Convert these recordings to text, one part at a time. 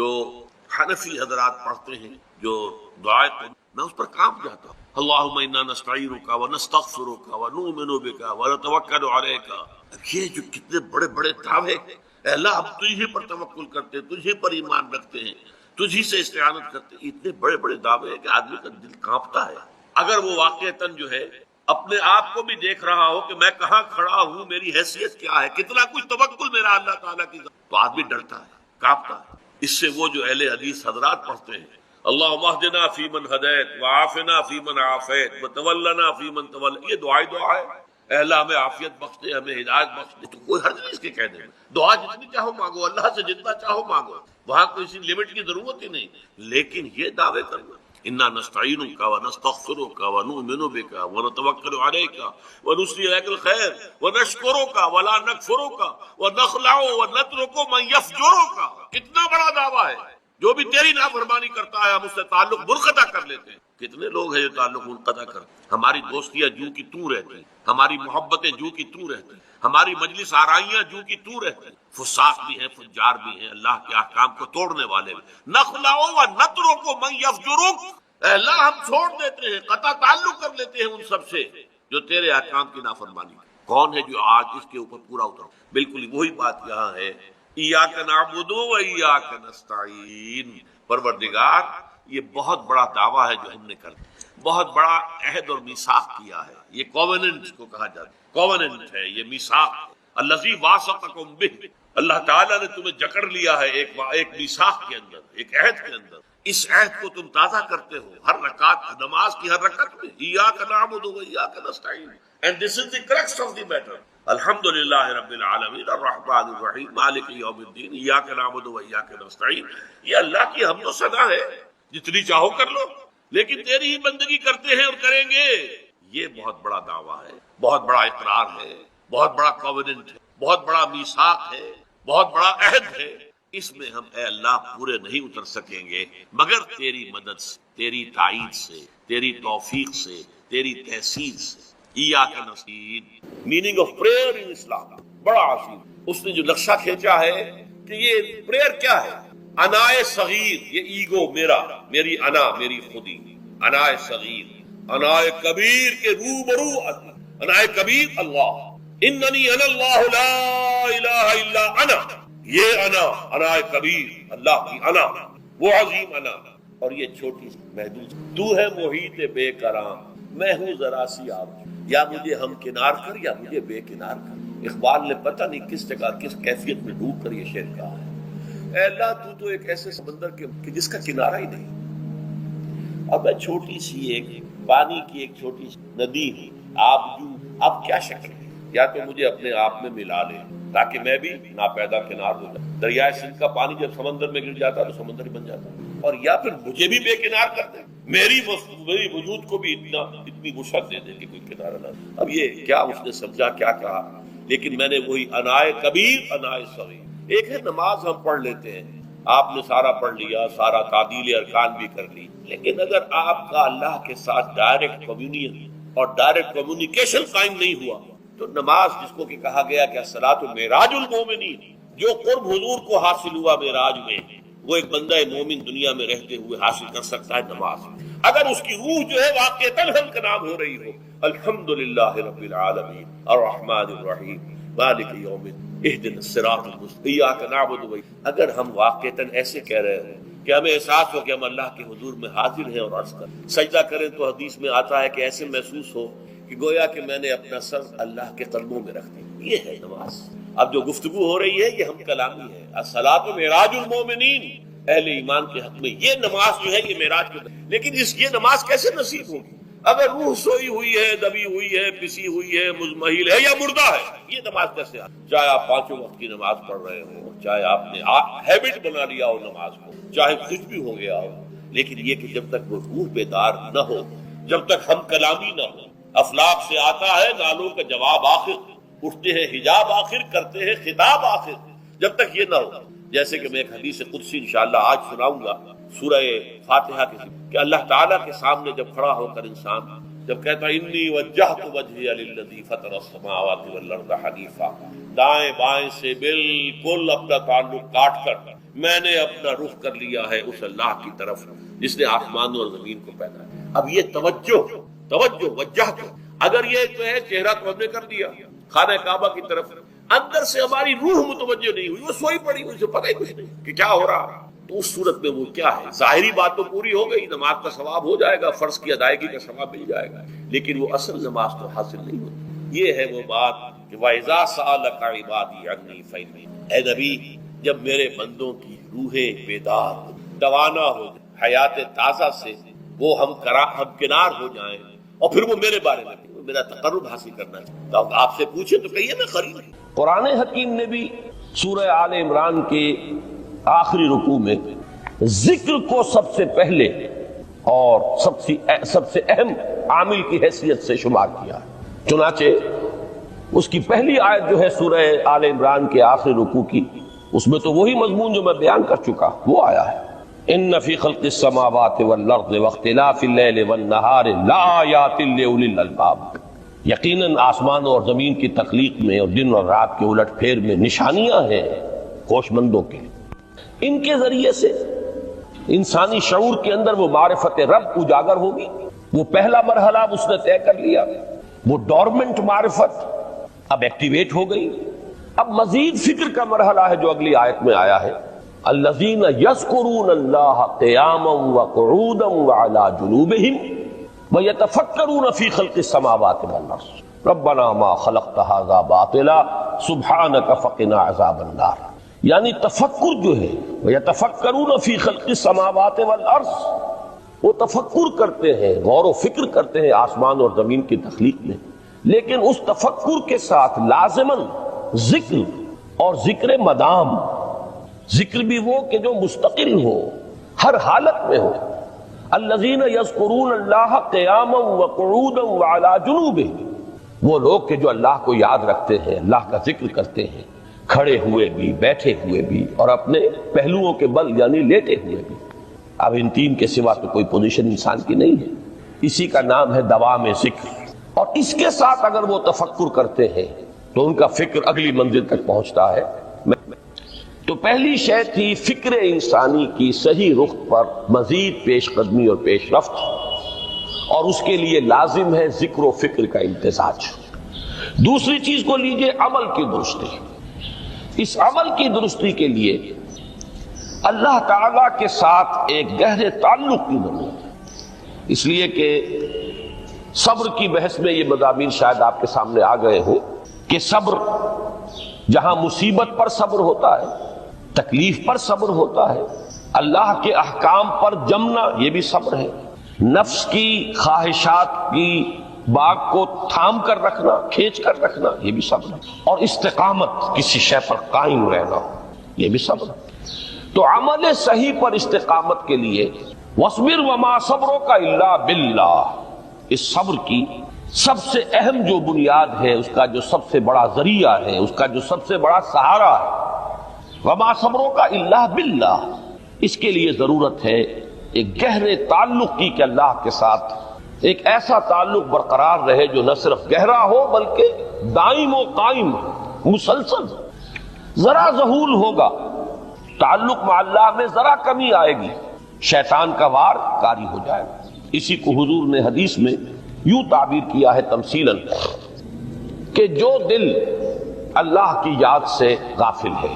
جو حنفی حضرات پڑھتے ہیں جو دعائے میں اس پر کام جاتا ہوں. اللہم انا نستعینک ونستغفرک ونؤمن بک ونتوکل علیک. یہ جو کتنے بڑے بڑے دعوے، اے اللہ ہم تجھے پر توکل کرتے ہیں، تجھے پر ایمان رکھتے ہیں، تجھی سے استعانت کرتے ہیں. اتنے بڑے بڑے دعوے ہیں کہ آدمی کا دل کانپتا ہے. اگر وہ واقعتاً جو ہے اپنے آپ کو بھی دیکھ رہا ہو کہ میں کہاں کھڑا ہوں، میری حیثیت کیا ہے، کتنا کچھ توکل میرا اللہ تعالیٰ کی ذات، تو آدمی ڈرتا ہے، کانپتا ہے. اس سے وہ جو اہل حدیث حضرات پڑھتے ہیں اللہم اہدنا فیمن ہدیت وعافنا فیمن عافیت وتولنا فیمن تولیت، یہ دعا ہے. اے اللہ ہمیں عافیت بخش دے، ہمیں ہدایت بخش دے. تو کوئی حرج نہیں اس کے کہنے میں، دعا جتنی چاہو مانگو، اللہ سے جتنا چاہو مانگو، وہاں کوئی سی لمٹ کی ضرورت ہی نہیں. لیکن یہ دعوے کرنا انا نستعینک ونستغفرک ونؤمن بک ونتوکل علیک ونثنی علیک الخیر ونشکرک ولا نکفرک ونخلع ونترک من یفجرک. کتنا بڑا دعویٰ ہے. جو بھی تیری نافرمانی کرتا ہے ہم اس سے تعلق منقطع کر لیتے ہیں. کتنے لوگ ہیں جو تعلق منقطع کرتے ہیں. ہماری دوستیاں جو کی تو رہتی ہیں، ہماری محبتیں جو کی تو رہتی ہیں، ہماری مجلس آرائیاں جو کی تو رہتی ہیں. فساق بھی ہیں، فجار بھی ہیں، اللہ کے احکام کو توڑنے والے بھی. نخلع ونترک من یفجرک، اے اللہ ہم چھوڑ دیتے ہیں، قطع تعلق کر لیتے ہیں ان سب سے جو تیرے احکام کی نافرمانی. کون ہے جو آج اس کے اوپر پورا اترا؟ بالکل وہی بات یہاں ہے، ایاک نعبد و ایاک نستعین. پروردگار یہ بہت بڑا دعویٰ ہے جو ہم نے کر دیا، بہت بڑا عہد اور میثاق کیا ہے. یہ کووننٹ کو کہا جاتا ہے، کووننٹ ہے، یہ میثاق ہے. الذی واثقکم بہ، اللہ تعالیٰ نے تمہیں جکڑ لیا ہے ایک میثاق کے اندر، ایک عہد کے اندر. اس عہد کو تم تازہ کرتے ہو ہر رکعت، نماز کی ہر رکعت میں. ایاک نعبد و ایاک نستعین. And this is the crux of the matter. الحمدللہ رب العالمین الرحمن الرحیم مالک یوم الدین ایاک نعبد و ایاک نستعین. یہ اللہ کی حمد و ثنا ہے، جتنی چاہو کر لو، لیکن تیری ہی بندگی کرتے ہیں اور کریں گے. یہ بہت بڑا دعویٰ ہے، بہت بڑا اقرار ہے، بہت بڑا کووننٹ ہے، بہت بڑا میثاق ہے، بہت بڑا عہد ہے. اس میں ہم اے اللہ پورے نہیں اتر سکیں گے مگر تیری مدد سے، تیری تائید سے، تیری توفیق سے، تیری تحسین سے. ایاک نستعین میننگ آف پریئر ان اسلام بڑا عظیم. اس نے جو نقشہ کھینچا ہے کہ یہ پریئر کیا ہے. انائے صغیر، یہ ایگو میرا، میری انا، میری خودی. انائے صغیر، انائے کبیر کے روبرو. انائے کبیر اللہ، اننی انا اللہ لا الہ الا انا. یہ انا، انائے کبیر اللہ کی انا، وہ عظیم انا. اور یہ چھوٹی محدود. تو ہے محیط بے کراں، میں ہوں ذرا سی آپ، یا مجھے ہم کنار کر یا مجھے بے کنار کر. اقبال نے پتہ نہیں کس جگہ کس کیفیت میں ڈوب کر یہ شعر کہا ہے. اے اللہ تو ایک ایسے سمندر کہ جس کا کنارہ ہی نہیں. اب میں چھوٹی سی ایک پانی کی ایک چھوٹی سی ندی ہوں، اب کیا شکل ہے. یا تو مجھے اپنے آپ میں ملا لے تاکہ میں بھی ناپیدا کنار ہو جاؤں. دریائے سندھ کا پانی جب سمندر میں گر جاتا تو سمندر ہی بن جاتا، اور یا پھر مجھے بھی بے کنار کر دے، میری وجود کو بھی اتنی وسعت دے دے کہ کوئی کنارہ نہ. اب یہ کیا اس نے سمجھا، کیا کہا. لیکن میں نے وہی انائے کبیر انائے صغیر. ایک ہے نماز ہم پڑھ لیتے ہیں، آپ نے سارا پڑھ لیا، سارا تعدیل ارکان بھی کر لی، لیکن اگر آپ کا اللہ کے ساتھ ڈائریکٹ کمیونین اور ڈائریکٹ کمیونیکیشن قائم نہیں ہوا تو نماز، جس کو کہ کہا گیا کہ الصلاۃ معراج المومنین، جو قرب حضور کو حاصل ہوا معراج میں، وہ ایک بندہ مومن دنیا میں رہتے ہوئے حاصل کر سکتا ہے نماز. اگر اس کی روح جو ہے واقعتاً ہم کا نام ہو رہی ہو الحمدللہ رب العالمین الرحمن الرحیم مالک یوم الدین اہدنا الصراط المستقیم ایاک نعبد و ایاک. اگر ہم واقعتاً ایسے کہہ رہے ہوں کہ ہمیں احساس ہو کہ ہم اللہ کے حضور میں حاضر ہیں اور عرض کریں، سجدہ کریں تو حدیث میں آتا ہے کہ ایسے محسوس ہو کہ گویا کہ میں نے اپنا سر اللہ کے قدموں میں رکھ دیا. یہ ہے نماز. اب جو گفتگو ہو رہی ہے یہ ہم کلامی ہے. الصلاۃ معراج المومنین، اہل ایمان کے حق میں یہ نماز جو ہے یہ معراج کی. لیکن یہ نماز کیسے نصیب ہوگی اگر روح سوئی ہوئی ہے، دبی ہوئی ہے، پسی ہوئی ہے، مزمحل ہے یا مردہ ہے؟ یہ نماز کیسے آ؟ چاہے آپ 5 وقت کی نماز پڑھ رہے ہو، چاہے آپ نے ہیبٹ بنا لیا ہو نماز کو، چاہے کچھ بھی ہو گیا ہو، لیکن یہ کہ جب تک وہ روح بیدار نہ ہو، جب تک ہم کلامی نہ ہو. افلاق سے آتا ہے نالوں کا جواب آخر، اٹھتے ہیں حجاب آخر، کرتے ہیں خطاب آخر. جب تک یہ نہ ہو، جیسے کہ میں ایک حدیث قدسی انشاءاللہ آج سناؤں گا سورہ فاتحہ کی، کہ اللہ تعالیٰ کے سامنے جب کھڑا ہو کر انسان جب کہتا ہے انی وجہت وجہی للذی فطر السماوات والارض حنیفا، دائیں بائیں سے بالکل اپنا تعلق کاٹ کر میں نے اپنا رخ کر لیا ہے اس اللہ کی طرف جس نے آسمان اور زمین کو پیدا کیا۔ اب یہ توجہ وجہ کو اگر یہ تو ہے چہرہ تو ہم نے کر دیا خانہ کعبہ کی طرف، اندر سے ہماری روح متوجہ نہیں ہوئی، وہ سوئی پڑی، اسے پتہ ہی کچھ نہیں کہ کیا ہو رہا، تو اس صورت میں وہ کیا ہے؟ ظاہری بات تو پوری ہو گئی، نماز کا ثواب ہو جائے گا، فرض کی ادائیگی کا ثواب مل جائے گا، لیکن وہ اصل نماز تو حاصل نہیں ہوتی۔ یہ ہے وہ بات کہ وَإِذَا سَأَلَكَ عِبَادِي عَنِّي فَإِنِّي، اے نبی جب میرے بندوں کی روحیں بیدار توانا ہو جائیں، حیات تازہ سے وہ ہم کنار ہو جائیں، اور پھر وہ میرے بارے میں میرا تقرب حاصل کرنا چاہتا ہوں، آپ سے پوچھے تو کہیے میں قریب ہوں۔ قرآن حکیم نے بھی سورہ آل عمران کے آخری رکوع میں ذکر کو سب سے پہلے اور سب سے اہم عامل کی حیثیت سے شمار کیا ہے۔ چنانچہ اس کی پہلی آیت جو ہے سورہ آل عمران کے آخری رکوع کی، اس میں تو وہی مضمون جو میں بیان کر چکا وہ آیا ہے، ان فی خلق السماوات والارض واختلاف اللیل والنہار لآیات لأولی الالباب، یقیناً آسمان اور زمین کی تخلیق میں اور دن اور رات کے الٹ پھیر میں نشانیاں ہیں ہوش مندوں کے۔ ان کے ذریعے سے انسانی شعور کے اندر وہ معرفت رب اجاگر ہوگی، وہ پہلا مرحلہ اس نے طے کر لیا، وہ ڈورمنٹ معرفت اب ایکٹیویٹ ہو گئی۔ اب مزید فکر کا مرحلہ ہے جو اگلی آیت میں آیا ہے، الذین یذکرون اللہ قیاما وقعودا وعلی جنوبہم وَيَتَفَكَّرُونَ فِي خَلْقِ السَّمَاوَاتِ وَالْأَرْضِ رَبَّنَا مَا خَلَقْتَ هَذَا بَاطِلًا سُبْحَانَكَ فَقِنَا عَذَابَ النَّارِ، یعنی تفکر جو ہے وَيَتَفَكَّرُونَ فِي خَلْقِ السَّمَاوَاتِ وَالْأَرْضِ، وہ تفکر کرتے ہیں، غور و فکر کرتے ہیں آسمان اور زمین کی تخلیق میں، لیکن اس تفکر کے ساتھ لازماً ذکر، اور ذکر مدام، ذکر بھی وہ کہ جو مستقل ہو، ہر حالت میں ہو۔ الذین یذکرون اللہ قیاما وقعودا وعلی جنوبہم، وہ لوگ کہ جو اللہ کو یاد رکھتے ہیں، اللہ کا ذکر کرتے ہیں، کھڑے ہوئے بھی، بیٹھے ہوئے بھی، اور اپنے پہلوؤں کے بل یعنی لیٹے ہوئے بھی۔ اب ان تین کے سوا تو کوئی پوزیشن انسان کی نہیں ہے، اسی کا نام ہے دوام ذکر۔ اور اس کے ساتھ اگر وہ تفکر کرتے ہیں تو ان کا فکر اگلی منزل تک پہنچتا ہے۔ تو پہلی شے تھی فکر انسانی کی صحیح رخ پر مزید پیش قدمی اور پیش رفت، اور اس کے لیے لازم ہے ذکر و فکر کا امتزاج۔ دوسری چیز کو لیجئے عمل کی درستی۔ اس عمل کی درستی کے لیے اللہ تعالی کے ساتھ ایک گہرے تعلق کی ضرورت ہے، اس لیے کہ صبر کی بحث میں یہ مضامین شاید آپ کے سامنے آ گئے ہو کہ صبر، جہاں مصیبت پر صبر ہوتا ہے، تکلیف پر صبر ہوتا ہے، اللہ کے احکام پر جمنا یہ بھی صبر ہے، نفس کی خواہشات کی باغ کو تھام کر رکھنا، کھینچ کر رکھنا یہ بھی صبر ہے، اور استقامت کسی شے پر قائم رہنا یہ بھی صبر ہے۔ تو عمل صحیح پر استقامت کے لیے وَاصْبِرْ وَمَا صَبْرُكَ إِلَّا بِاللَّهِ، اس صبر کی سب سے اہم جو بنیاد ہے، اس کا جو سب سے بڑا ذریعہ ہے، اس کا جو سب سے بڑا سہارا ہے، وَمَا صَبْرُكَ إِلَّا بِاللَّهِ، اس کے لیے ضرورت ہے ایک گہرے تعلق کی کہ اللہ کے ساتھ ایک ایسا تعلق برقرار رہے جو نہ صرف گہرا ہو بلکہ دائم و قائم، مسلسل۔ ذرا ذہول ہوگا تعلق مع اللہ میں، ذرا کمی آئے گی، شیطان کا وار کاری ہو جائے گا۔ اسی کو حضور نے حدیث میں یوں تعبیر کیا ہے تمثیلاً کہ جو دل اللہ کی یاد سے غافل ہے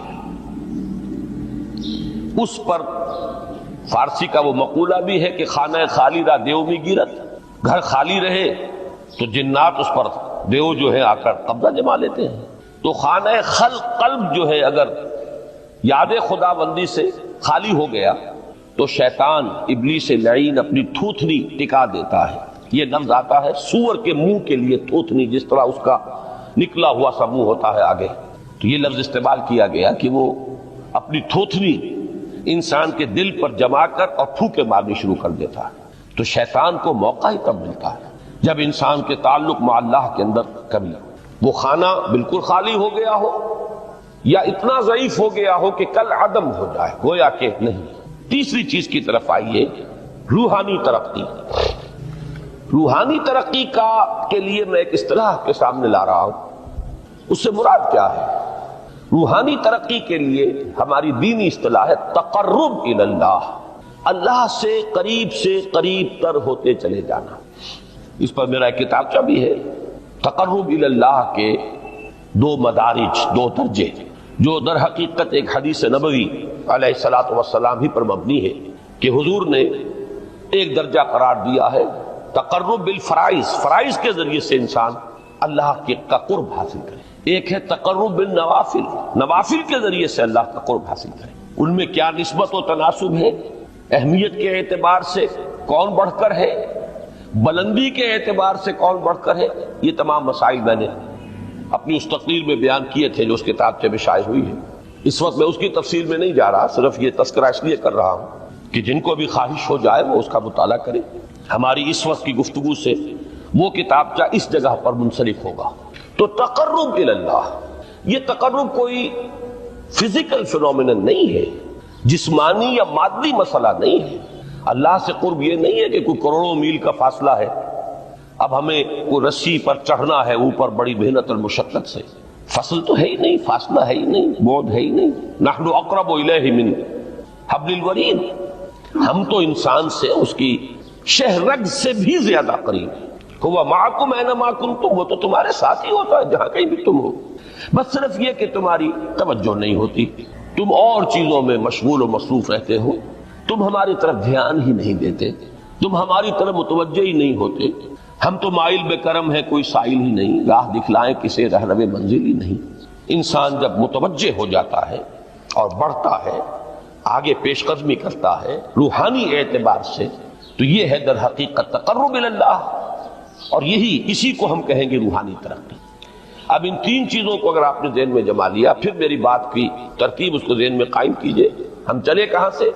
اس پر، فارسی کا وہ مقولہ بھی ہے کہ خانہ خالی را دیو میں گیرت، گھر خالی رہے تو جنات اس پر دیو جو ہے آ کر قبضہ جما لیتے ہیں۔ تو خانہ قلب جو ہے اگر یاد خدا بندی سے خالی ہو گیا تو شیطان ابلیس لعین اپنی تھوتنی ٹکا دیتا ہے۔ یہ لفظ آتا ہے سور کے منہ کے لیے تھوتنی، جس طرح اس کا نکلا ہوا سا منہ ہوتا ہے آگے، تو یہ لفظ استعمال کیا گیا کہ وہ اپنی تھوتنی انسان کے دل پر جما کر اور پھوکے مارنی شروع کر دیتا ہے۔ تو شیطان کو موقع ہی تب ملتا ہے جب انسان کے تعلق مع اللہ کے اندر کمی، وہ خانہ بالکل خالی ہو گیا ہو یا اتنا ضعیف ہو گیا ہو کہ کل عدم ہو جائے، گویا کہ نہیں۔ تیسری چیز کی طرف آئیے، روحانی ترقی۔ روحانی ترقی کے لیے میں ایک اصطلاح کے سامنے لا رہا ہوں، اس سے مراد کیا ہے؟ روحانی ترقی کے لیے ہماری دینی اصطلاح ہے تقرب الی اللہ، اللہ سے قریب تر ہوتے چلے جانا۔ اس پر میرا ایک کتابچہ بھی ہے، تقرب الی اللہ کے 2 مدارج، 2 درجے، جو در حقیقت ایک حدیث نبوی علیہ الصلوۃ والسلام ہی پر مبنی ہے کہ حضور نے ایک درجہ قرار دیا ہے تقرب بالفرائض، فرائض کے ذریعے سے انسان اللہ کا قرب حاصل کرے۔ ایک ہے تقرب بالنوافل، نوافل کے ذریعے سے اللہ کا قرب حاصل کرے۔ ان میں کیا نسبت و تناسب ہے، اہمیت کے اعتبار سے کون بڑھ کر ہے، بلندی کے اعتبار سے کون بڑھ کر ہے، یہ تمام مسائل میں نے اپنی اس تقریر میں بیان کیے تھے جو اس کتاب میں شائع ہوئی ہے۔ اس وقت میں اس کی تفصیل میں نہیں جا رہا، صرف یہ تذکرہ اس لیے کر رہا ہوں کہ جن کو بھی خواہش ہو جائے وہ اس کا مطالعہ کرے۔ ہماری اس وقت کی گفتگو سے وہ کتابچہ اس جگہ پر منسلک ہوگا۔ تو تقرب الی اللہ، یہ تقرب کوئی فزیکل فینومینن نہیں ہے، جسمانی یا مادی مسئلہ نہیں ہے۔ اللہ سے قرب یہ نہیں ہے کہ کوئی کروڑوں میل کا فاصلہ ہے، اب ہمیں کوئی رسی پر چڑھنا ہے اوپر بڑی محنت اور مشقت سے، فصل تو ہے ہی نہیں، فاصلہ ہے ہی نہیں، بعد ہے ہی نہیں۔ نحن اقرب الیہ من حبل الورید، ہم تو انسان سے اس کی شہرگ سے بھی زیادہ قریب ہیں۔ ہوا معکم اینما کنتم، وہ تو تمہارے ساتھ ہی ہوتا ہے جہاں کہیں بھی تم ہو، بس صرف یہ کہ تمہاری توجہ نہیں ہوتی، تم اور چیزوں میں مشغول و مصروف رہتے ہو، تم ہماری طرف دھیان ہی نہیں دیتے، تم ہماری طرف متوجہ ہی نہیں ہوتے۔ ہم تو مائل بے کرم ہے، کوئی سائل ہی نہیں، راہ دکھلائیں کسے رہنم منزل ہی نہیں۔ انسان جب متوجہ ہو جاتا ہے اور بڑھتا ہے، آگے پیش قدمی کرتا ہے روحانی اعتبار سے، تو یہ ہے در حقیقت تقرب الی اللہ، اور اسی کو ہم کہیں گے روحانی ترقی۔ اب ان 3 چیزوں کو اگر آپ نے ذہن میں جما لیا، پھر میری بات کی ترتیب اس کو ذہن میں قائم کیجئے۔ ہم چلے کہاں سے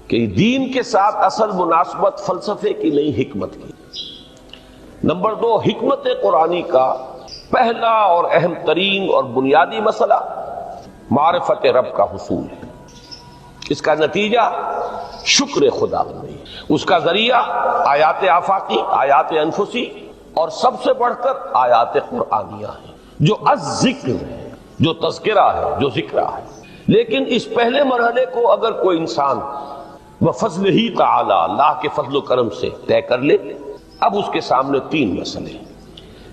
کہ دین کے ساتھ اصل مناسبت فلسفے کی نہیں، حکمت کی۔ نمبر 2، حکمت قرآنی کا پہلا اور اہم ترین اور بنیادی مسئلہ معرفت رب کا حصول ہے، اس کا نتیجہ شکر خدا بندی، اس کا ذریعہ آیات آفاقی، آیات انفسی، اور سب سے بڑھ کر آیات قرآنیہ ہیں جو الذکر ہے، جو تذکرہ ہے، جو ذکرہ ہے۔ لیکن اس پہلے مرحلے کو اگر کوئی انسان بفضل ہی تعالی، اللہ کے فضل و کرم سے طے کر لے، اب اس کے سامنے 3 مسئلے ہیں۔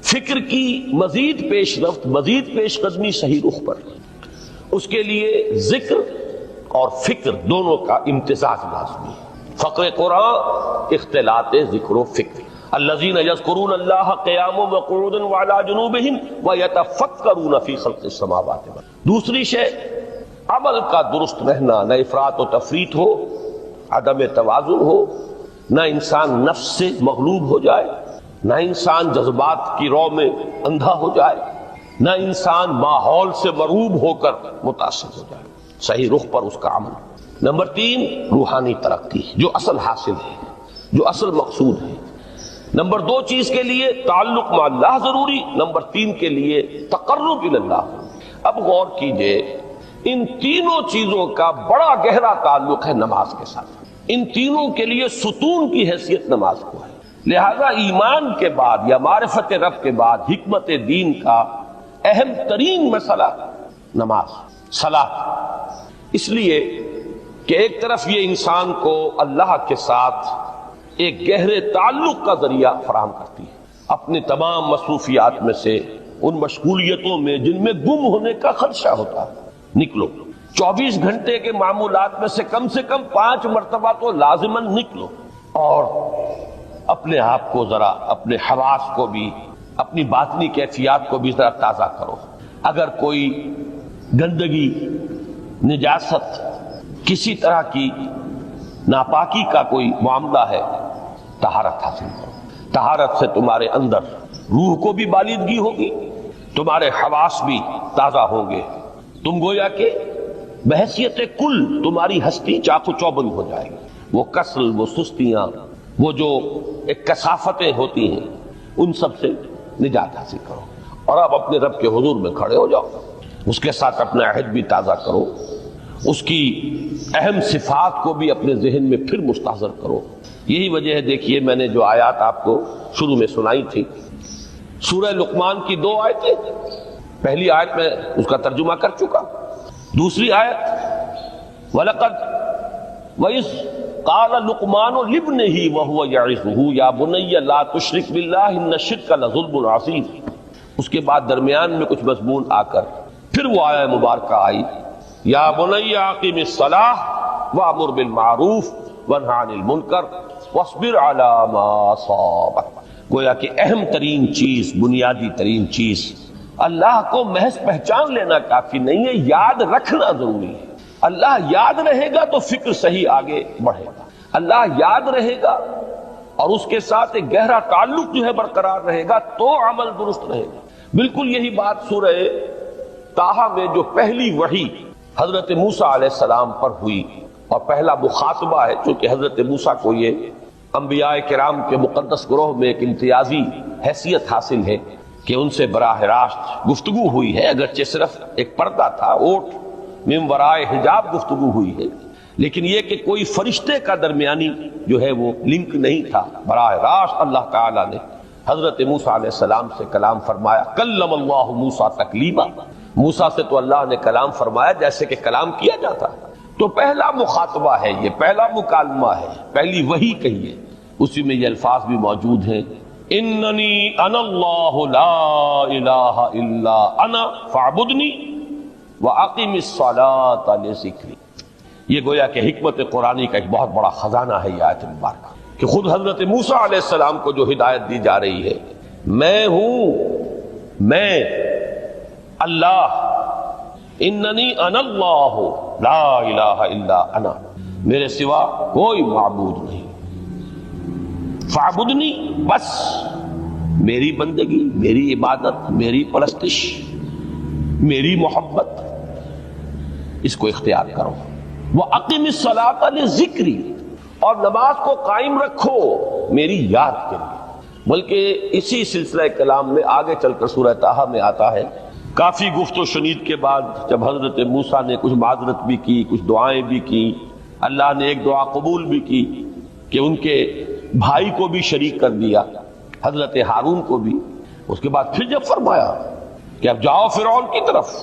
فکر کی مزید پیش رفت، مزید پیش قدمی صحیح رخ پر، اس کے لیے ذکر اور فکر دونوں کا امتزاج لازمی ہے۔ فقر قرآن اختلاط ذکر و فکر، الذین یذکرون اللہ قیاما وقعودا وعلی جنوبہم ویتفکرون فی خلق السماوات والارض۔ دوسری شے عمل کا درست رہنا، نہ افراط و تفریط ہو، عدم توازن ہو، نہ انسان نفس سے مغلوب ہو جائے، نہ انسان جذبات کی رو میں اندھا ہو جائے، نہ انسان ماحول سے مرعوب ہو کر متاثر ہو جائے، صحیح رخ پر اس کا عمل۔ نمبر 3، روحانی ترقی، جو اصل حاصل ہے، جو اصل مقصود ہے۔ نمبر 2 چیز کے لیے تعلق مع اللہ ضروری، نمبر 3 کے لیے تقرب الی اللہ۔ اب غور کیجئے، ان تینوں چیزوں کا بڑا گہرا تعلق ہے نماز کے ساتھ، ان تینوں کے لیے ستون کی حیثیت نماز کو ہے۔ لہذا ایمان کے بعد یا معرفت رب کے بعد حکمت دین کا اہم ترین مسئلہ نماز، صلاۃ، اس لیے کہ ایک طرف یہ انسان کو اللہ کے ساتھ ایک گہرے تعلق کا ذریعہ فراہم کرتی ہے، اپنے تمام مصروفیات میں سے، ان مشغولیتوں میں جن میں گم ہونے کا خدشہ ہوتا ہے، نکلو۔ 24 گھنٹے کے معمولات میں سے کم 5 مرتبہ تو لازماً نکلو، اور اپنے آپ کو ذرا، اپنے حواس کو بھی، اپنی باطنی کیفیات کو بھی ذرا تازہ کرو۔ اگر کوئی گندگی، نجاست، کسی طرح کی ناپاکی کا کوئی معاملہ ہے، طہارت حاصل کرو۔ طہارت سے تمہارے اندر روح کو بھی بالیدگی ہوگی، تمہارے حواس بھی تازہ ہوں گے، تم گویا کہ بحیثیت کل تمہاری ہستی چاق و چوبند ہو جائے گی۔ وہ کسل، وہ سستیاں، وہ جو ایک کثافتیں ہوتی ہیں، ان سب سے نجات حاصل کرو، اور اب اپنے رب کے حضور میں کھڑے ہو جاؤ، اس کے ساتھ اپنا عہد بھی تازہ کرو، اس کی اہم صفات کو بھی اپنے ذہن میں پھر مستحضر کرو۔ یہی وجہ ہے، دیکھیے میں نے جو آیات آپ کو شروع میں سنائی تھی، سورہ لقمان کی 2 آیتیں، پہلی آیت میں اس کا ترجمہ کر چکا. دوسری آیت وَلَقَدْ وَإِذْ قَالَ لُقْمَانُ لِابْنِهِ وَهُوَ يَعِظُهُ يَا بُنَيَّ لَا تُشْرِكْ بِاللَّهِ إِنَّ الشِّرْكَ لَظُلْمٌ عَظِيمٌ. اس کے بعد درمیان میں کچھ مضمون آ کر پھر وہ آیہ مبارکہ آئی یا بنی اقیم الصلاۃ وامر بالمعروف وانہی عن المنکر واصبر علی ما اصابک. گویا کہ اہم ترین چیز، بنیادی ترین چیز، اللہ کو محض پہچان لینا کافی نہیں ہے، یاد رکھنا ضروری ہے. اللہ یاد رہے گا تو فکر صحیح آگے بڑھے گا. اللہ یاد رہے گا اور اس کے ساتھ ایک گہرا تعلق جو ہے برقرار رہے گا تو عمل درست رہے گا. بالکل یہی بات سورہ طٰہٰ میں جو پہلی وحی حضرت موسیٰ علیہ السلام پر ہوئی اور پہلا مخاطبہ ہے، چونکہ حضرت موسیٰ کو یہ انبیاء کرام کے مقدس گروہ میں ایک امتیازی حیثیت حاصل ہے کہ ان سے براہ راست گفتگو ہوئی ہے، اگرچہ صرف ایک پردہ تھا، اوٹ من ورائے حجاب گفتگو ہوئی ہے، لیکن یہ کہ کوئی فرشتے کا درمیانی جو ہے وہ لنک نہیں تھا. براہ راست اللہ تعالیٰ نے حضرت موسیٰ علیہ السلام سے کلام فرمایا. کلم اللہ موسیٰ تکلیما. موسیٰ سے تو اللہ نے کلام فرمایا جیسے کہ کلام کیا جاتا ہے. تو پہلا مخاطبہ ہے، یہ پہلا مکالمہ ہے، پہلی وحی کہیے. اسی میں یہ الفاظ بھی موجود ہیں اننی انا اللہ لا الہ الا انا فاعبدنی واقم الصلاۃ لذکری. یہ گویا کہ حکمت قرآنی کا ایک بہت بڑا خزانہ ہے یہ آیت مبارکہ کہ خود حضرت موسیٰ علیہ السلام کو جو ہدایت دی جا رہی ہے، میں ہوں، میں اللہ، اننی انا اللہ لا الہ الا انا، میرے سوا کوئی معبود نہیں. فاعبدنی، بس میری بندگی، میری عبادت، میری پرستش، میری محبت، اس کو اختیار کرو. وَأَقِمِ الصَّلَاةَ لِذِكْرِي، اور نماز کو قائم رکھو میری یاد کے لیے. بلکہ اسی سلسلہ کلام میں آگے چل کر سورہ طٰہٰ میں آتا ہے، کافی گفت و شنید کے بعد جب حضرت موسیٰ نے کچھ معذرت بھی کی، کچھ دعائیں بھی کی، اللہ نے ایک دعا قبول بھی کی کہ ان کے بھائی کو بھی شریک کر دیا، حضرت ہارون کو بھی. اس کے بعد پھر جب فرمایا کہ اب جاؤ فرعون کی طرف،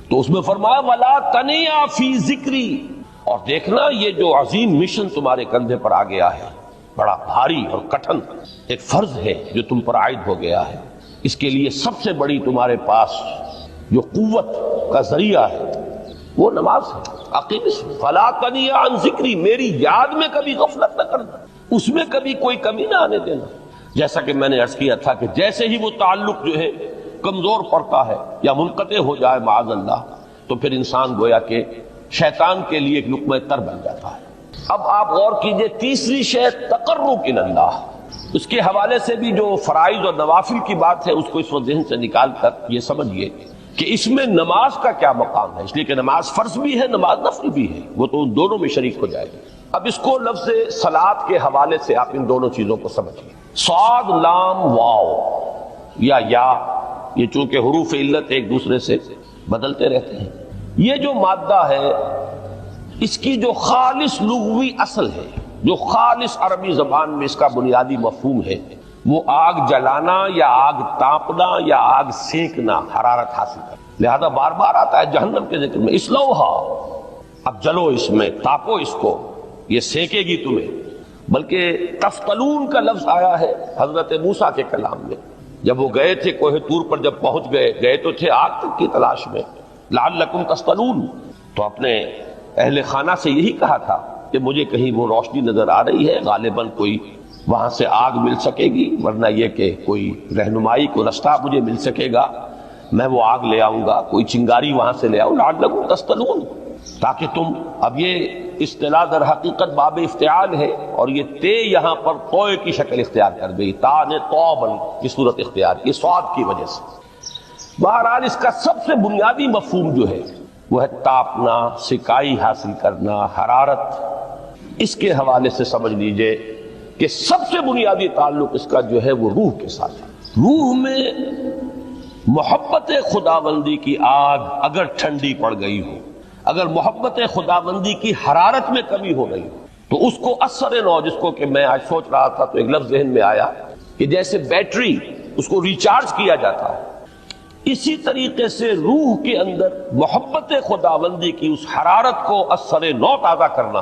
تو اس میں فرمایا وَلَا تَنِيَا فِي ذِكْرِي، اور دیکھنا یہ جو عظیم مشن تمہارے کندھے پر آ گیا ہے، بڑا بھاری اور کٹھن ایک فرض ہے جو تم پر عائد ہو گیا ہے، اس کے لیے سب سے بڑی تمہارے پاس جو قوت کا ذریعہ ہے وہ نماز ہے. فَلَا تَنِيَا عَنْ ذِكْرِي، میری یاد میں کبھی غفلت نہ کرنا، اس میں کبھی کوئی کمی نہ آنے دینا. جیسا کہ میں نے عرض کیا تھا کہ جیسے ہی وہ تعلق جو ہے کمزور پڑتا ہے یا منقطع ہو جائے معاذ اللہ، تو پھر انسان گویا کہ شیطان کے لیے ایک لقمہ تر بن جاتا ہے. اب آپ غور کیجئے، تیسری شے تقرب الی اللہ، اس کے حوالے سے بھی جو فرائض اور نوافل کی بات ہے اس کو اس وقت ذہن سے نکال کر یہ سمجھیے کہ اس میں نماز کا کیا مقام ہے. اس لیے کہ نماز فرض بھی ہے، نماز نفل بھی ہے، وہ تو ان دونوں میں شریک ہو جائے گی. اب اس کو لفظ صلاۃ کے حوالے سے آپ ان دونوں چیزوں کو سمجھیے. صاد لام واو یا یہ چونکہ حروف علت ایک دوسرے سے بدلتے رہتے ہیں، یہ جو مادہ ہے اس کی جو خالص لغوی اصل ہے، جو خالص عربی زبان میں اس کا بنیادی مفہوم ہے، وہ آگ جلانا یا آگ تاپنا یا آگ سینکنا، حرارت حاصل کرنا. لہذا بار بار آتا ہے جہنم کے ذکر میں اسلوہا، اب جلو اس میں، تاپو اس کو، یہ سینکے گی تمہیں. بلکہ تفتلون کا لفظ آیا ہے حضرت موسیٰ کے کلام میں، جب وہ گئے تھے کوہ طور پر، جب پہنچ گئے تو تھے آگ تک کی تلاش میں. لعلکم تفتلون، تو اپنے اہل خانہ سے یہی کہا تھا کہ مجھے کہیں وہ روشنی نظر آ رہی ہے، غالباً کوئی وہاں سے آگ مل سکے گی، ورنہ یہ کہ کوئی رہنمائی کو رستہ مجھے مل سکے گا، میں وہ آگ لے آؤں گا، کوئی چنگاری وہاں سے لے آؤں. لعلکم تفتلون، تاکہ تم، اب یہ اصطلاح در حقیقت باب افتعال ہے، اور یہ تے یہاں پر توئے کی شکل اختیار کر گئی، تا نے توبن کی صورت اختیار کی سواد کی وجہ سے. بہرحال اس کا سب سے بنیادی مفہوم جو ہے وہ ہے تاپنا، سکائی حاصل کرنا، حرارت. اس کے حوالے سے سمجھ لیجئے کہ سب سے بنیادی تعلق اس کا جو ہے وہ روح کے ساتھ ہے. روح میں محبت خداوندی کی آگ اگر ٹھنڈی پڑ گئی ہو، اگر محبت خداوندی کی حرارت میں کمی ہو گئی ہو، تو اس کو اثر نو، جس کو کہ میں آج سوچ رہا تھا تو ایک لفظ ذہن میں آیا کہ جیسے بیٹری، اس کو ریچارج کیا جاتا ہے، اسی طریقے سے روح کے اندر محبت خداوندی کی اس حرارت کو اثر نو تازہ کرنا،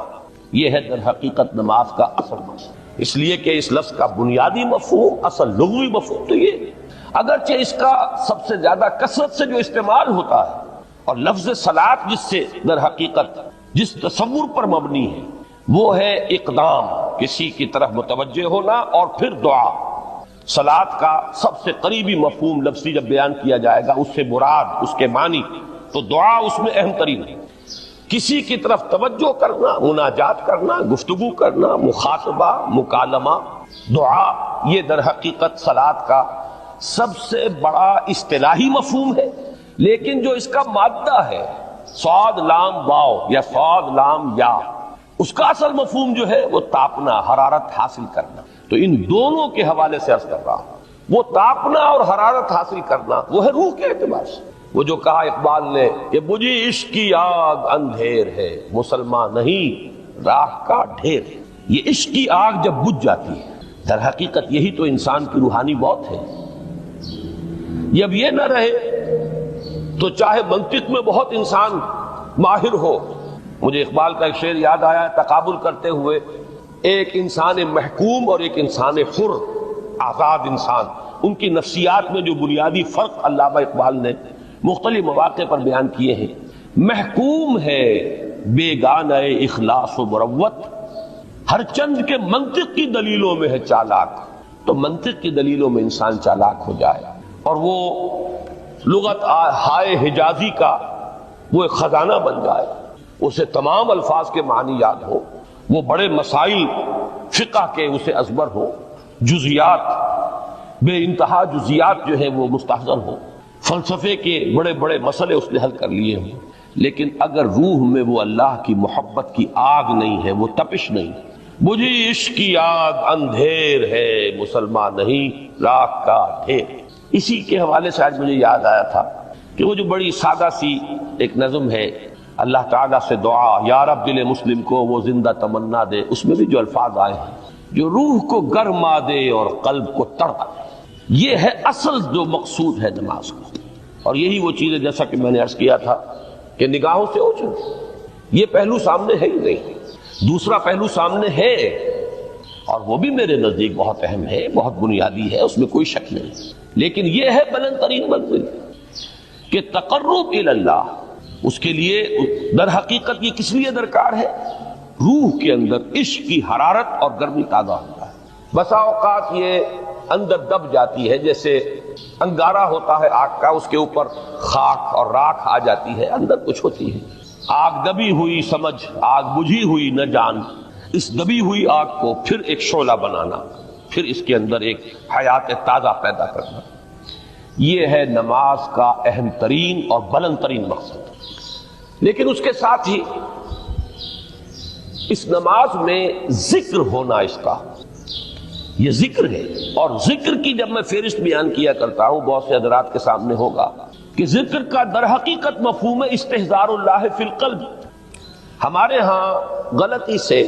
یہ ہے در حقیقت نماز کا اصل مقصد۔ اس لیے کہ اس لفظ کا بنیادی مفہوم، اصل لغوی مفہوم تو یہ ہے، اگرچہ اس کا سب سے زیادہ کثرت سے جو استعمال ہوتا ہے، اور لفظ صلاۃ جس سے در حقیقت جس تصور پر مبنی ہے وہ ہے اقدام، کسی کی طرف متوجہ ہونا اور پھر دعا۔ صلاۃ کا سب سے قریبی مفہوم لفظی جب بیان کیا جائے گا، اس سے مراد، اس کے معنی، تو دعا اس میں اہم ترین ہے۔ کسی کی طرف توجہ کرنا، مناجات کرنا، گفتگو کرنا، مخاطبہ، مکالمہ، دعا، یہ در حقیقت صلاۃ کا سب سے بڑا اصطلاحی مفہوم ہے۔ لیکن جو اس کا مادہ ہے، صاد لام واو یا صاد لام یا، اس کا اصل مفہوم جو ہے وہ تاپنا، حرارت حاصل کرنا۔ تو ان دونوں کے حوالے سے عرض کر رہا ہوں، وہ تاپنا اور حرارت حاصل کرنا وہ ہے روح کے اعتبار سے۔ وہ جو کہا اقبال نے کہ بجھی عشق کی آگ اندھیر ہے، مسلمان نہیں راہ کا ڈھیر ہے۔ یہ عشق کی آگ جب بجھ جاتی ہے، در حقیقت یہی تو انسان کی روحانی موت ہے۔ جب یہ نہ رہے تو چاہے منطق میں بہت انسان ماہر ہو، مجھے اقبال کا ایک شعر یاد آیا ہے تقابل کرتے ہوئے، ایک انسان محکوم اور ایک انسان حر، آزاد انسان، ان کی نفسیات میں جو بنیادی فرق علامہ اقبال نے مختلف مواقع پر بیان کیے ہیں۔ محکوم ہے بیگانہ اخلاص و مروت، ہر چند کے منطق کی دلیلوں میں ہے چالاک۔ تو منطق کی دلیلوں میں انسان چالاک ہو جائے اور وہ لغت ہائے حجازی کا وہ ایک خزانہ بن جائے، اسے تمام الفاظ کے معنی یاد ہو، وہ بڑے مسائل فقہ کے اسے ازبر ہو، جزیات، بے انتہا جزیات جو ہیں وہ مستحضر ہو، فلسفے کے بڑے بڑے مسئلے اس نے حل کر لیے ہوں، لیکن اگر روح میں وہ اللہ کی محبت کی آگ نہیں ہے، وہ تپش نہیں، بجھی عشق کی آگ اندھیر ہے، مسلمان نہیں راہ کا ڈھیر۔ اسی کے حوالے سے آج مجھے یاد آیا تھا کہ وہ جو بڑی سادہ سی ایک نظم ہے، اللہ تعالیٰ سے دعا یا رب دل مسلم کو وہ زندہ تمنا دے، اس میں بھی جو الفاظ آئے ہیں، جو روح کو گرما دے اور قلب کو تڑپا دے، یہ ہے اصل جو مقصود ہے نماز کا۔ اور یہی وہ چیز ہے جیسا کہ میں نے عرض کیا تھا کہ نگاہوں سے اوجھل، یہ پہلو سامنے ہے ہی نہیں، دوسرا پہلو سامنے ہے اور وہ بھی میرے نزدیک بہت اہم ہے، بہت بنیادی ہے، اس میں کوئی شک نہیں، لیکن یہ ہے بلند ترین منزل کہ تقرب الی اللہ۔ اس کے لیے در حقیقت یہ کس لیے درکار ہے؟ روح کے اندر عشق کی حرارت اور گرمی تازہ ہوتا ہے۔ بسا اوقات یہ اندر دب جاتی ہے، جیسے انگارہ ہوتا ہے آگ کا، اس کے اوپر خاک اور راکھ آ جاتی ہے، اندر کچھ ہوتی ہے۔ آگ دبی ہوئی سمجھ، آگ بجھی ہوئی نہ جان، اس دبی ہوئی آگ کو پھر ایک شعلہ بنانا، پھر اس کے اندر ایک حیات تازہ پیدا کرنا، یہ ہے نماز کا اہم ترین اور بلند ترین مقصد۔ لیکن اس کے ساتھ ہی اس نماز میں ذکر ہونا، اس کا یہ ذکر ہے، اور ذکر کی جب میں فہرست بیان کیا کرتا ہوں بہت سے حضرات کے سامنے ہوگا کہ ذکر کا در حقیقت مفہوم ہے استحضار اللہ فی القلب۔ ہمارے ہاں غلطی سے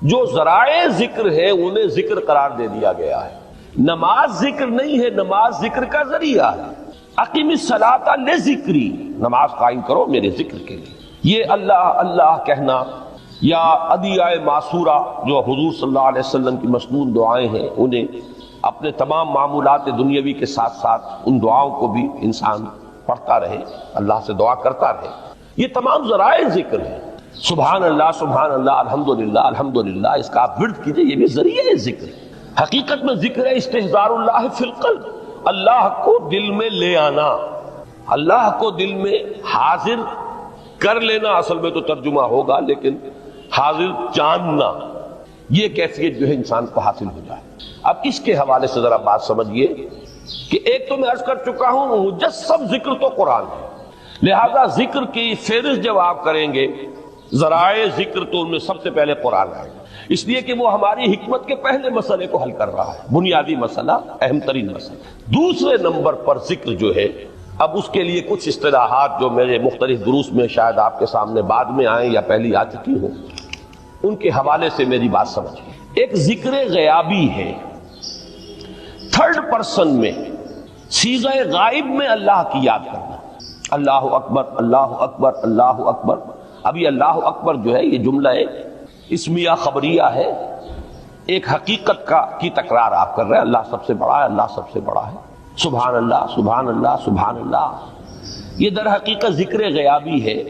جو ذرائع ذکر ہے انہیں ذکر قرار دے دیا گیا ہے۔ نماز ذکر نہیں ہے، نماز ذکر کا ذریعہ ہے۔ اقیم الصلاۃ لذکری، نماز قائم کرو میرے ذکر کے لیے۔ یہ اللہ اللہ کہنا یا ادعیہ معصورہ جو حضور صلی اللہ علیہ وسلم کی مسنون دعائیں ہیں، انہیں اپنے تمام معمولات دنیاوی کے ساتھ ساتھ ان دعاؤں کو بھی انسان پڑھتا رہے، اللہ سے دعا کرتا رہے، یہ تمام ذرائع ذکر ہیں۔ سبحان اللہ الحمدللہ الحمدللہ، اس کا آپ ورد کیجئے، یہ بھی ذریعہ ذکر ہے۔ حقیقت میں ذکر ہے استحضار اللہ فی القلب، اللہ کو دل میں لے آنا، اللہ کو دل میں حاضر کر لینا، اصل میں تو ترجمہ ہوگا لیکن حاضر جاننا، یہ کیفیت جو ہے انسان کو حاصل ہو جائے۔ اب اس کے حوالے سے ذرا بات سمجھیے کہ ایک تو میں عرض کر چکا ہوں مجسم ذکر تو قرآن ہے، لہذا ذکر کی فہرست جب آپ کریں گے ذرائع ذکر تو ان میں سب سے پہلے قرآن آئے گا، اس لیے کہ وہ ہماری حکمت کے پہلے مسئلے کو حل کر رہا ہے، بنیادی مسئلہ، اہم ترین مسئلہ۔ دوسرے نمبر پر ذکر جو ہے، اب اس کے لیے کچھ اصطلاحات جو میرے مختلف دروس میں شاید آپ کے سامنے بعد میں آئیں یا پہلی آ چکی ہوں، ان کے حوالے سے میری بات سمجھیں۔ ایک ذکر غیابی ہے، تھرڈ پرسن میں صیغہ غائب میں اللہ کی یاد کرنا، اللہ اکبر اللہ اکبر اللہ اکبر. ابھی اللہ اکبر جو ہے یہ جملہ اسمیہ خبریہ ہے، ایک حقیقت کی تکرار آپ کر رہے ہیں. اللہ سب سے بڑا ہے، اللہ سب سے بڑا ہے. سبحان اللہ سبحان اللہ سبحان اللہ. یہ در حقیقت ذکر غیابی ہے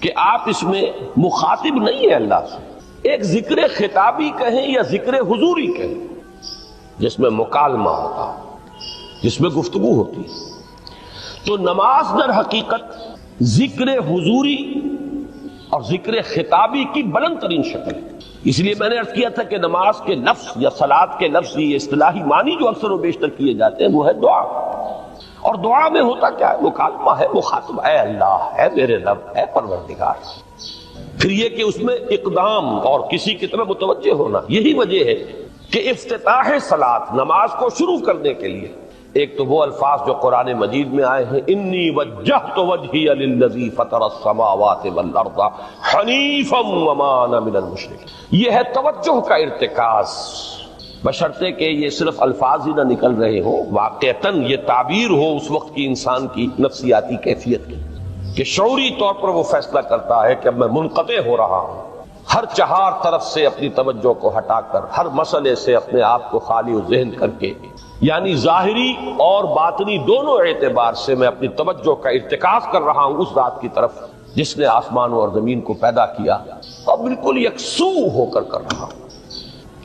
کہ آپ اس میں مخاطب نہیں ہے اللہ سے. ایک ذکر خطابی کہیں یا ذکر حضوری کہیں جس میں مکالمہ ہوتا ہے، جس میں گفتگو ہوتی ہے. تو نماز در حقیقت ذکر حضوری اور ذکر خطابی کی بلند ترین شکل ہے. اس لیے میں نے عرض کیا تھا کہ نماز کے لفظ یا صلاۃ کے لفظ یہ اصطلاحی معنی جو اکثر و بیشتر کیے جاتے ہیں وہ ہے دعا. اور دعا میں ہوتا کیا ہے؟ مکالمہ ہے، مخاطب اے اللہ، اے میرے رب، اے پروردگار. پھر یہ کہ اس میں اقدام اور کسی کی طرف متوجہ ہونا. یہی وجہ ہے کہ افتتاح صلاۃ، نماز کو شروع کرنے کے لیے ایک تو وہ الفاظ جو قرآن مجید میں آئے ہیں، انی وجہت وجہی للذی فطر السماوات والارض حنیفا وما انا من المشرکین. یہ ہے توجہ کا ارتکاز، بشرطے کہ یہ صرف الفاظ ہی نہ نکل رہے ہوں، واقعتاً یہ تعبیر ہو اس وقت کی انسان کی نفسیاتی کیفیت کی، کہ شعوری طور پر وہ فیصلہ کرتا ہے کہ اب میں منقطع ہو رہا ہوں، ہر چہار طرف سے اپنی توجہ کو ہٹا کر، ہر مسئلے سے اپنے آپ کو خالی و ذہن کر کے، یعنی ظاہری اور باطنی دونوں اعتبار سے میں اپنی توجہ کا ارتکاز کر رہا ہوں اس ذات کی طرف جس نے آسمانوں اور زمین کو پیدا کیا، اور بالکل یکسو ہو کر رہا ہوں.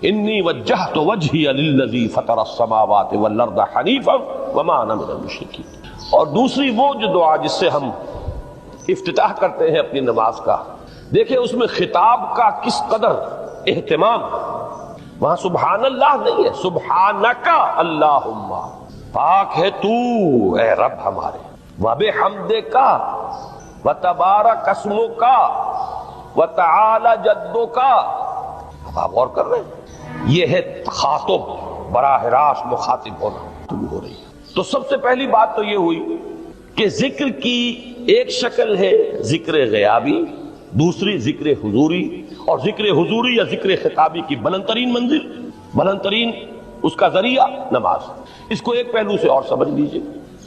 انی وجہت وجہی للذی فطر السماوات والارض حنیفا وما انا من المشرکین. اور دوسری وہ جو دعا جس سے ہم افتتاح کرتے ہیں اپنی نماز کا، دیکھیں اس میں خطاب کا کس قدر اہتمام. وہاں سبحان اللہ نہیں ہے، سبحانک اللہم، پاک ہے تو اے رب ہمارے، وبحمدک وتبارک اسمک وتعالی جدک. اب آپ غور کر رہے ہیں، یہ ہے خاطب، براہ راست مخاطب ہونا ہو رہی ہے. تو سب سے پہلی بات تو یہ ہوئی کہ ذکر کی ایک شکل ہے ذکر غیابی، دوسری ذکر حضوری، اور ذکر حضوری یا ذکر خطابی کی بلند ترین منزل، بلند ترین اس کا ذریعہ نماز. اس کو ایک پہلو سے اور سمجھ لیجئے.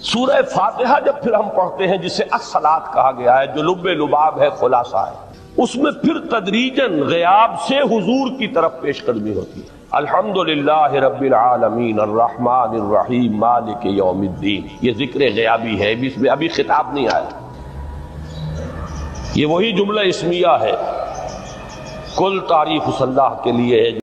سورہ فاتحہ جب پھر ہم پڑھتے ہیں جسے الصلاۃ کہا گیا ہے، جو لب لباب ہے، خلاصہ ہے، اس میں پھر تدریجاً غیاب سے حضور کی طرف پیش قدمی ہوتی ہے. الحمدللہ رب العالمین الرحمن الرحیم مالک یوم الدین. یہ ذکر غیابی ہے، اس میں ابھی خطاب نہیں آیا. یہ وہی جملہ اسمیہ ہے، کل تعریف اس اللہ کے لیے ہے